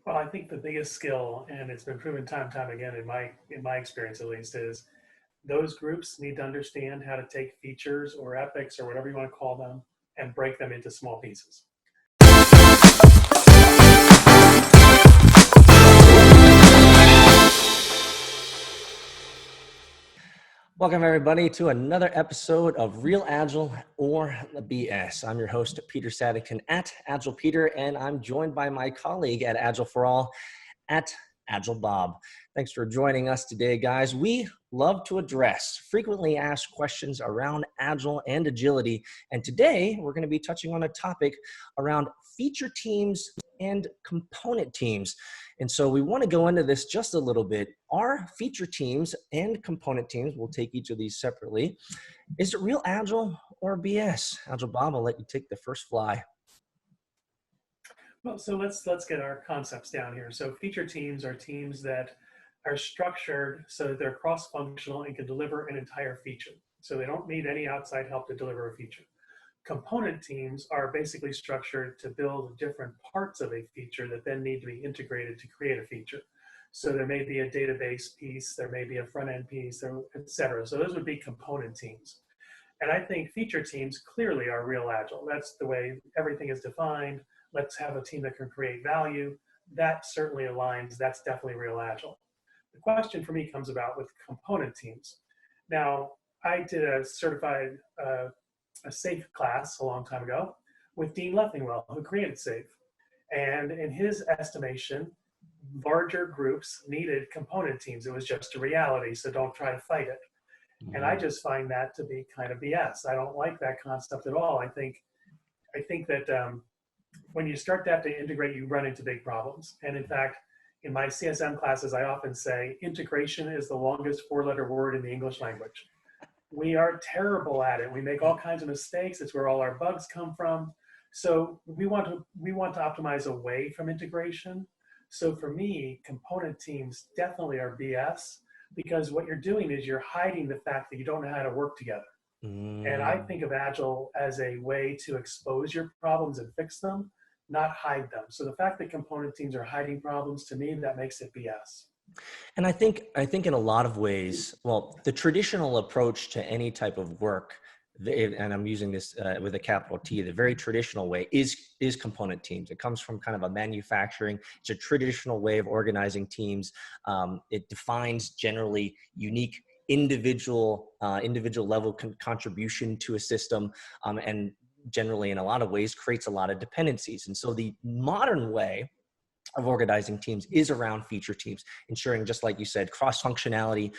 Well, I think the biggest skill, and it's been proven time and time again in my experience at least, is those groups need to understand how to take features or epics or whatever you want to call them and break them into small pieces. Welcome, everybody, to another episode of Real Agile or the BS. I'm your host, Peter Saddington at Agile Peter, and I'm joined by my colleague at Agile for All at Agile Bob. Thanks for joining us today, guys. We love to address frequently asked questions around Agile and agility, and today we're going to be touching on a topic around feature teams and component teams. And so we want to go into this just a little bit. Are feature teams and component teams, we'll take each of these separately, is it real Agile or BS? Agile Bob, I'll let you take the first fly. Well, so let's get our concepts down here. So feature teams are teams that are structured so that they're cross-functional and can deliver an entire feature. So they don't need any outside help to deliver a feature. Component teams are basically structured to build different parts of a feature that then need to be integrated to create a feature. So there may be a database piece, there may be a front-end piece, et cetera. So those would be component teams. And I think feature teams clearly are real Agile. That's the way everything is defined. Let's have a team that can create value. That certainly aligns. That's definitely real Agile. The question for me comes about with component teams. Now, I did a certified a SAFe class a long time ago with Dean Leffingwell, who created SAFe. And in his estimation, larger groups needed component teams. It was just a reality, so don't try to fight it. And I just find that to be kind of BS. I don't like that concept at all. I think that when you start to have to integrate, you run into big problems. And in fact, in my CSM classes, I often say integration is the longest four-letter word in the English language. We are terrible at it. We make all kinds of mistakes. It's where all our bugs come from. So we want to optimize away from integration. So for me, component teams definitely are BS, because what you're doing is you're hiding the fact that you don't know how to work together. And I think of Agile as a way to expose your problems and fix them, not hide them. So the fact that component teams are hiding problems, to me, that makes it BS. And I think in a lot of ways, well, the traditional approach to any type of work, and I'm using this with a capital T, the very traditional way is component teams. It comes from kind of a manufacturing. It's a traditional way of organizing teams. It defines generally unique individual level contribution to a system, and generally in a lot of ways creates a lot of dependencies. And so the modern way of organizing teams is around feature teams, ensuring, just like you said, cross-functionality,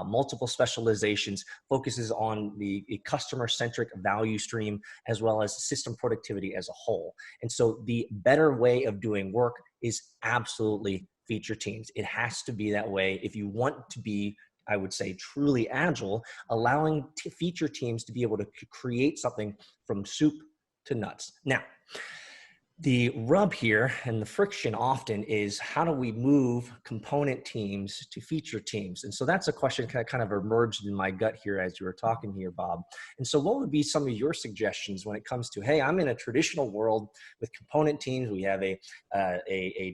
multiple specializations, focuses on the customer-centric value stream, as well as system productivity as a whole. And so the better way of doing work is absolutely feature teams. It has to be that way if you want to be, I would say, truly agile, allowing feature teams to be able to create something from soup to nuts. Now, the rub here and the friction often is, how do we move component teams to feature teams? And so that's a question that kind of emerged in my gut here as you were talking here, Bob. And so what would be some of your suggestions when it comes to, hey, I'm in a traditional world with component teams. We have a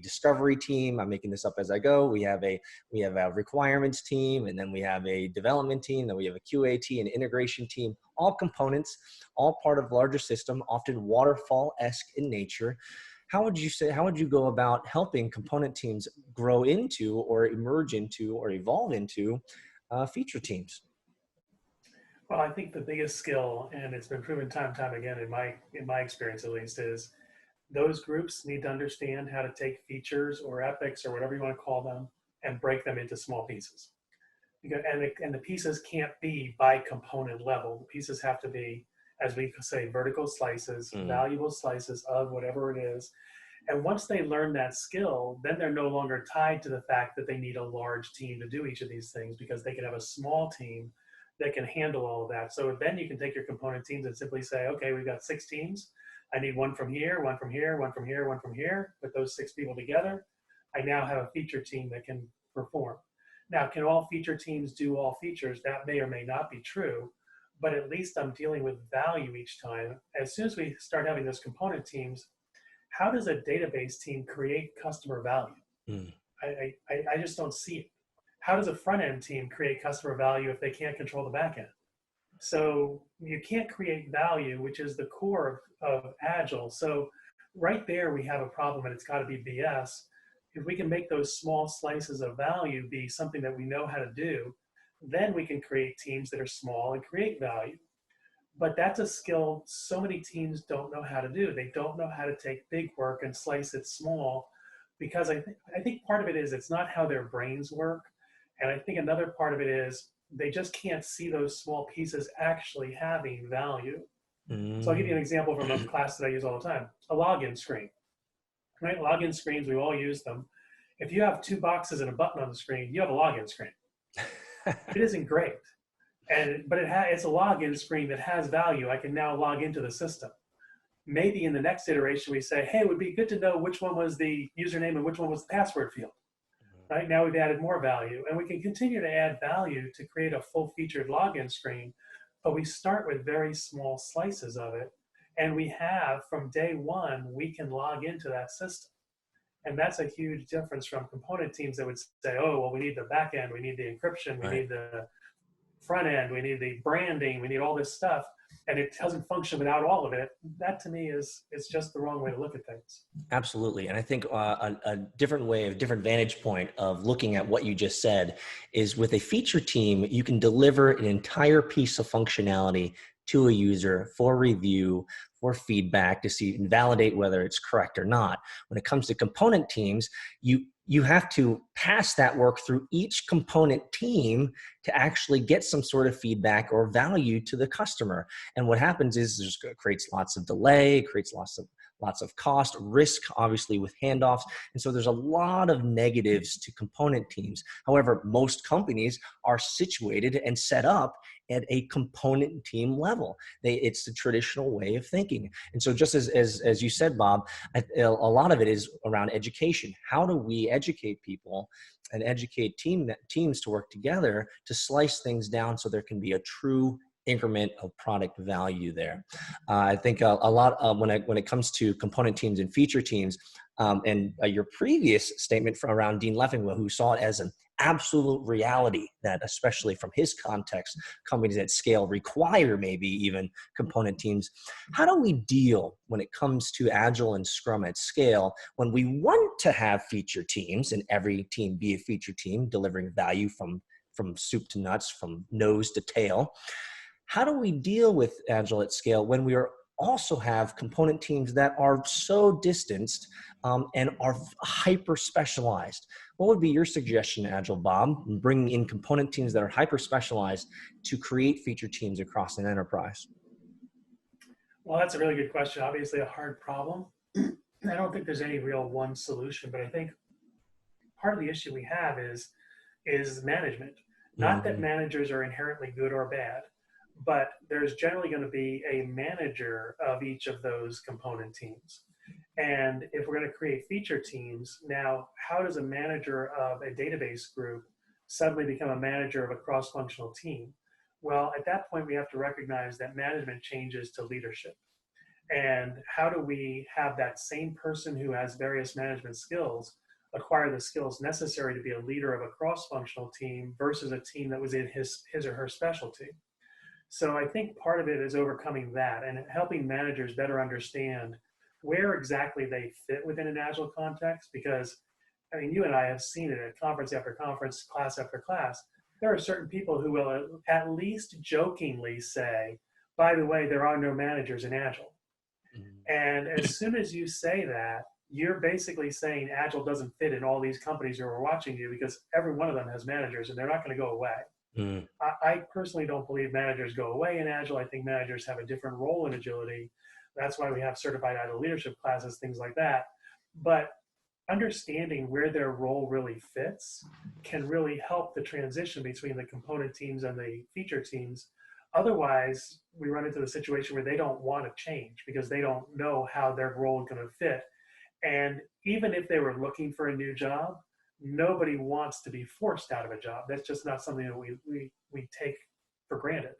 discovery team. I'm making this up as I go. We have a requirements team, and then we have a development team. Then we have a QA team, an integration team, all components, all part of larger system, often waterfall-esque in nature. How would you go about helping component teams grow into or emerge into or evolve into feature teams? Well, I think the biggest skill, and it's been proven time and time again in my experience at least, is those groups need to understand how to take features or epics or whatever you want to call them and break them into small pieces. And the pieces can't be by component level. The pieces have to be, as we say, vertical slices, valuable slices of whatever it is. And once they learn that skill, then they're no longer tied to the fact that they need a large team to do each of these things, because they can have a small team that can handle all of that. So then you can take your component teams and simply say, okay, we've got 6 teams. I need one from here, one from here, one from here, one from here. Put those 6 people together. I now have a feature team that can perform. Now, can all feature teams do all features? That may or may not be true, but at least I'm dealing with value each time. As soon as we start having those component teams, how does a database team create customer value? Mm. I just don't see it. How does a front end team create customer value if they can't control the back end? So you can't create value, which is the core of Agile. So right there, we have a problem, and it's got to be BS. If we can make those small slices of value be something that we know how to do, then we can create teams that are small and create value. But that's a skill so many teams don't know how to do. They don't know how to take big work and slice it small, because I think part of it is it's not how their brains work. And I think another part of it is they just can't see those small pieces actually having value. So I'll give you an Mm. example from a class that I use all the time: a login screen. Right? Login screens, we all use them. If you have two boxes and a button on the screen, you have a login screen. It isn't great, but it's a login screen that has value. I can now log into the system. Maybe in the next iteration we say, hey, it would be good to know which one was the username and which one was the password field. Right now we've added more value, and we can continue to add value to create a full-featured login screen, but we start with very small slices of it, and we have, from day one, we can log into that system. And that's a huge difference from component teams that would say, oh, well, we need the back end, we need the encryption, we Right. need the front end, we need the branding, we need all this stuff, and it doesn't function without all of it. That to me is just the wrong way to look at things. Absolutely. And I think a different way, a different vantage point of looking at what you just said is with a feature team, you can deliver an entire piece of functionality to a user for review, for feedback to see and validate whether it's correct or not. When it comes to component teams, you have to pass that work through each component team to actually get some sort of feedback or value to the customer. And what happens is it creates lots of delay, creates lots of cost, risk, obviously, with handoffs. And so there's a lot of negatives to component teams. However, most companies are situated and set up at a component team level. It's the traditional way of thinking. And so just as you said, Bob, a lot of it is around education. How do we educate people and educate teams to work together to slice things down so there can be a true increment of product value there? I think a lot when it comes to component teams and feature teams, and your previous statement from around Dean Leffingwell, who saw it as an absolute reality that, especially from his context, companies at scale require maybe even component teams. How do we deal when it comes to Agile and Scrum at scale when we want to have feature teams and every team be a feature team delivering value from soup to nuts, from nose to tail? How do we deal with Agile at scale when we are also have component teams that are so distanced and are hyper specialized? What would be your suggestion, Agile Bob, in bringing in component teams that are hyper specialized to create feature teams across an enterprise? Well, that's a really good question. Obviously, a hard problem. I don't think there's any real one solution, but I think part of the issue we have is management. Not that Mm-hmm. managers are inherently good or bad, but there's generally going to be a manager of each of those component teams. And if we're going to create feature teams, now how does a manager of a database group suddenly become a manager of a cross-functional team? Well, at that point, we have to recognize that management changes to leadership. And how do we have that same person who has various management skills acquire the skills necessary to be a leader of a cross-functional team versus a team that was in his or her specialty? So I think part of it is overcoming that and helping managers better understand where exactly they fit within an Agile context. Because, I mean, you and I have seen it at conference after conference, class after class. There are certain people who will at least jokingly say, by the way, there are no managers in Agile. And as soon as you say that, you're basically saying Agile doesn't fit in all these companies who are watching you, because every one of them has managers and they're not going to go away. Mm-hmm. I personally don't believe managers go away in Agile. I think managers have a different role in agility. That's why we have certified Agile leadership classes, things like that. But understanding where their role really fits can really help the transition between the component teams and the feature teams. Otherwise, we run into the situation where they don't want to change because they don't know how their role is going to fit. And even if they were looking for a new job, nobody wants to be forced out of a job. That's just not something that we take for granted.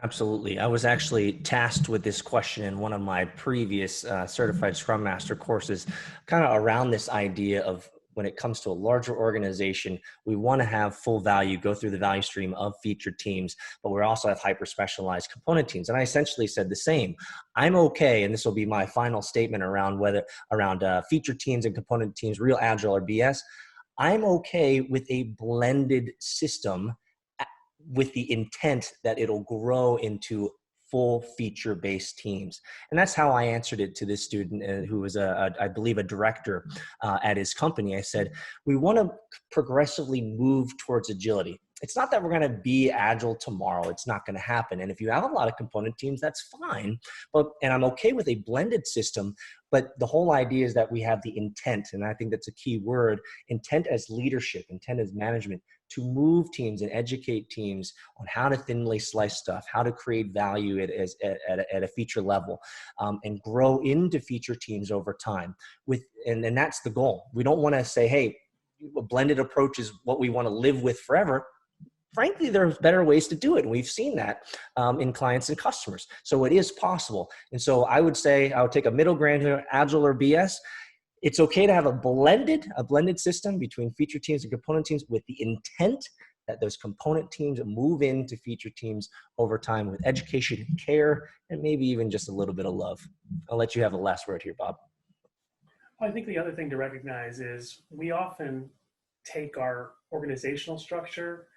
Absolutely. I was actually tasked with this question in one of my previous certified Scrum Master courses, kind of around this idea of when it comes to a larger organization, we want to have full value, go through the value stream of featured teams, but we also have hyper specialized component teams. And I essentially said the same. I'm okay, and this will be my final statement around featured teams and component teams, real Agile or BS. I'm okay with a blended system with the intent that it'll grow into full feature-based teams. And that's how I answered it to this student who was, I believe, a director at his company. I said, we want to progressively move towards agility. It's not that we're going to be agile tomorrow. It's not going to happen. And if you have a lot of component teams, that's fine. And I'm okay with a blended system. But the whole idea is that we have the intent, and I think that's a key word, intent as leadership, intent as management, to move teams and educate teams on how to thinly slice stuff, how to create value at a feature level, and grow into feature teams over time. And that's the goal. We don't want to say, hey, a blended approach is what we want to live with forever. Frankly, there's better ways to do it. And we've seen that in clients and customers. So it is possible. And so I would say, I would take a middle ground here, Agile or BS. It's okay to have a blended system between feature teams and component teams with the intent that those component teams move into feature teams over time with education and care, and maybe even just a little bit of love. I'll let you have the last word here, Bob. I think the other thing to recognize is we often take our organizational structure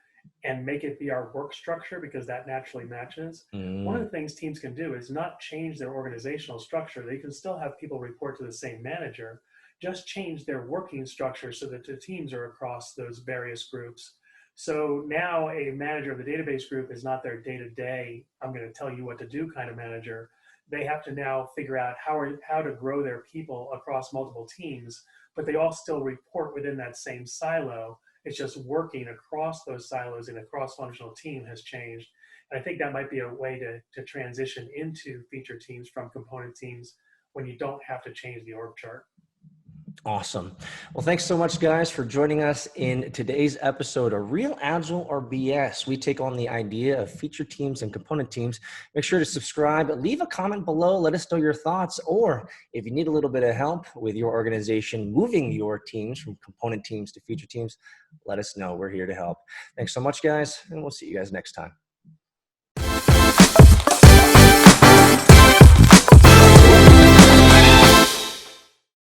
and make it be our work structure because that naturally matches. One of the things teams can do is not change their organizational structure. They can still have people report to the same manager, just change their working structure so that the teams are across those various groups. So now a manager of the database group is not their day-to-day, I'm going to tell you what to do kind of manager. They have to now figure out how to grow their people across multiple teams, but they all still report within that same silo. It's just working across those silos in a cross-functional team has changed. And I think that might be a way to transition into feature teams from component teams when you don't have to change the org chart. Awesome. Well, thanks so much, guys, for joining us in today's episode of Real Agile or BS. We take on the idea of feature teams and component teams. Make sure to subscribe, leave a comment below, let us know your thoughts, or if you need a little bit of help with your organization moving your teams from component teams to feature teams, let us know. We're here to help. Thanks so much, guys, and we'll see you guys next time.